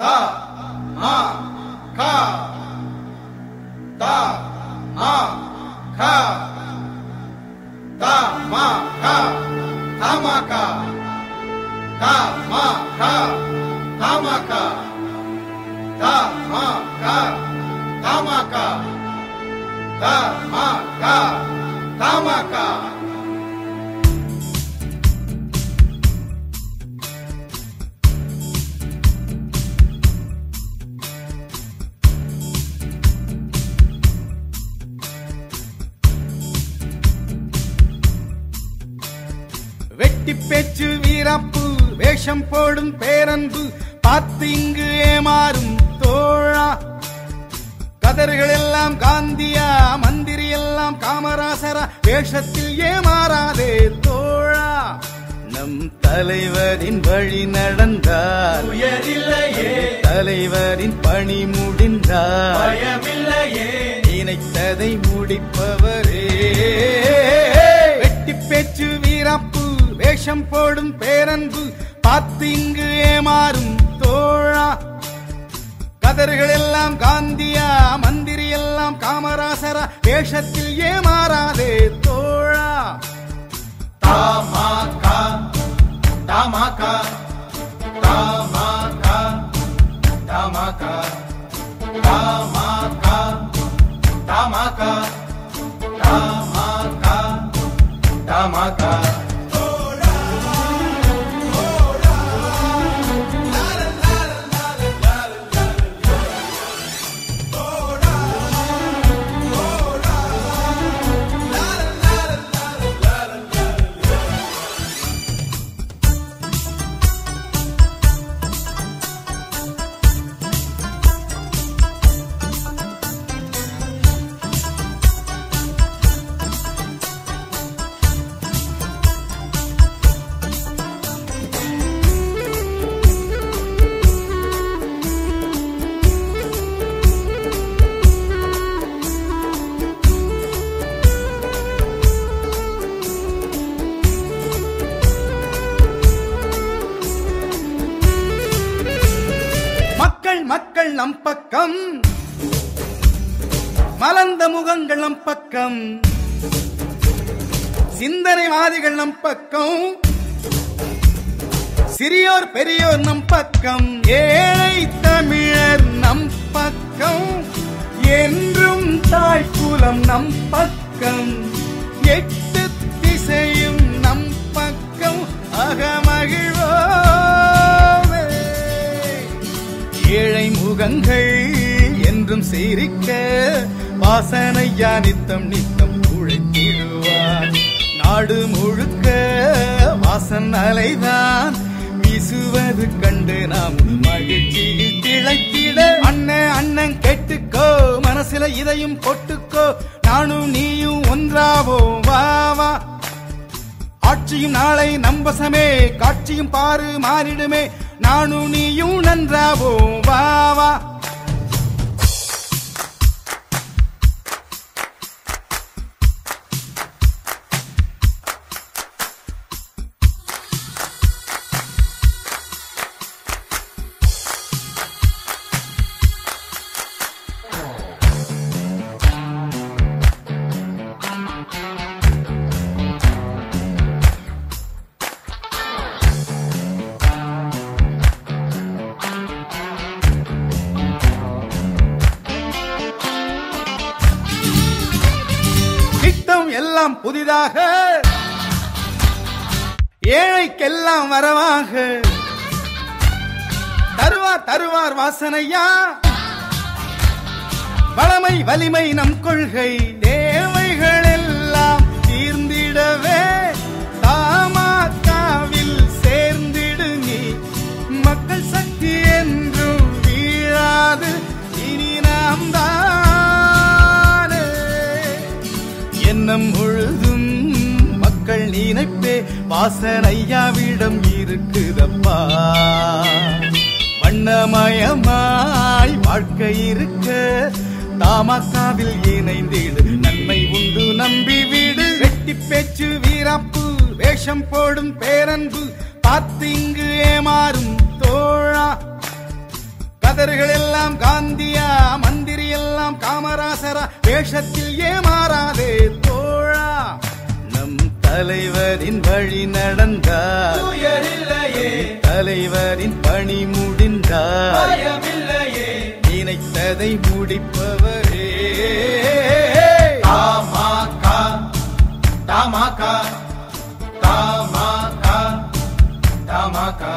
தா மா கா தா மா கா தா மா கா தமாகா தா மா கா தமாகா தா மா கா தமாகா தா மா கா தமாகா. வெட்டி பேச்சு வீராப்பு வேஷம் போடும் பேரன்பு பார்த்து இங்கு ஏமாறும் தோழா. கதர்கள் எல்லாம் காந்தியா, மந்திரி எல்லாம் காமராசரா, வேஷத்தில் ஏமாறாதே தோழா. நம் தலைவரின் வழி நடந்தால் உயரில்லையே, தலைவரின் பணி முடிந்தால் பயமில்லையே, நினைத்ததை முடிப்பவரே. வெட்டி பேச்சு வீராப்பு வேஷம் போடும் பேரன்பு பார்த்து இங்கு ஏமாறும் தோழா. கதர்கள் எல்லாம் காந்தியா, மந்திரி எல்லாம் காமராசரா, வேஷத்தில் ஏமாறாதே தோழா. தமாகா தமாகா தமாகா தமாகா தமாகா தமாகா தமாகா தமாகா. மக்கள் நம் பக்கம், மலர்ந்த முகங்கள் நம் பக்கம், சிந்தனைவாதிகள் நம் பக்கம், சிறியோர் பெரியோர் நம் பக்கம், ஏழை தமிழர் நம் பக்கம், என்றும் தாய்க்குலம் நம் பக்கம், எட்டு திசையும் நம் பக்கம், அகமகிழ்வோ. ஏழை முகங்கள் என்றும் சிரிக்க வாசனையா நித்தம் நித்தம் உழைத்திடுவார். நாடு முழுக்க வாசன் அலைதான் வீசுவது கண்டு நாம் மகிழ்ச்சியில் திளைத்திட. அண்ணன் அண்ணன் கேட்டுக்கோ, மனசுல இதையும் போட்டுக்கோ, நானும் நீயும் ஒன்றாவோம் வா வா. ஆட்சியும் நாளை நம்பசமே, காட்சியும் பாரு மாறிடுமே, நானும் நீயும் நன்றாவோம் வா வா. எல்லாம் புதிதாக, ஏழைக்கெல்லாம் வரவாக, தருவார் தருவார் வாசனையா, வளமை வலிமை நம் கொள்கை, தேவைகள் எல்லாம் தீர்ந்திடவே தமாகாவில் சேர்ந்திடு நீ. மக்கள் சக்தி என்றும் வீழாது, இனி நாம் தான் எண்ணம் முழுதும் மக்கள் நினைப்பே வாசனையாவிடம் இருக்குதப்பா. வண்ணமயமாய் வாழ்க்கை இருக்க தமாகாவில் இணைந்திடு, நன்மை உண்டு நம்பிவிடு. வெட்டி பேச்சு வீராப்பு வேஷம் போடும் பேரன்பு பார்த்து இங்கு ஏமாறும் தோழா. வேஷத்தில் ஏமாறாதே தோழா நம் தலைவரின் வழி நடந்தார் தலைவரின் பணி முடிந்தார் நினைத்ததை முடிப்பவரே தமாகா தமாகா தமாகா தமாகா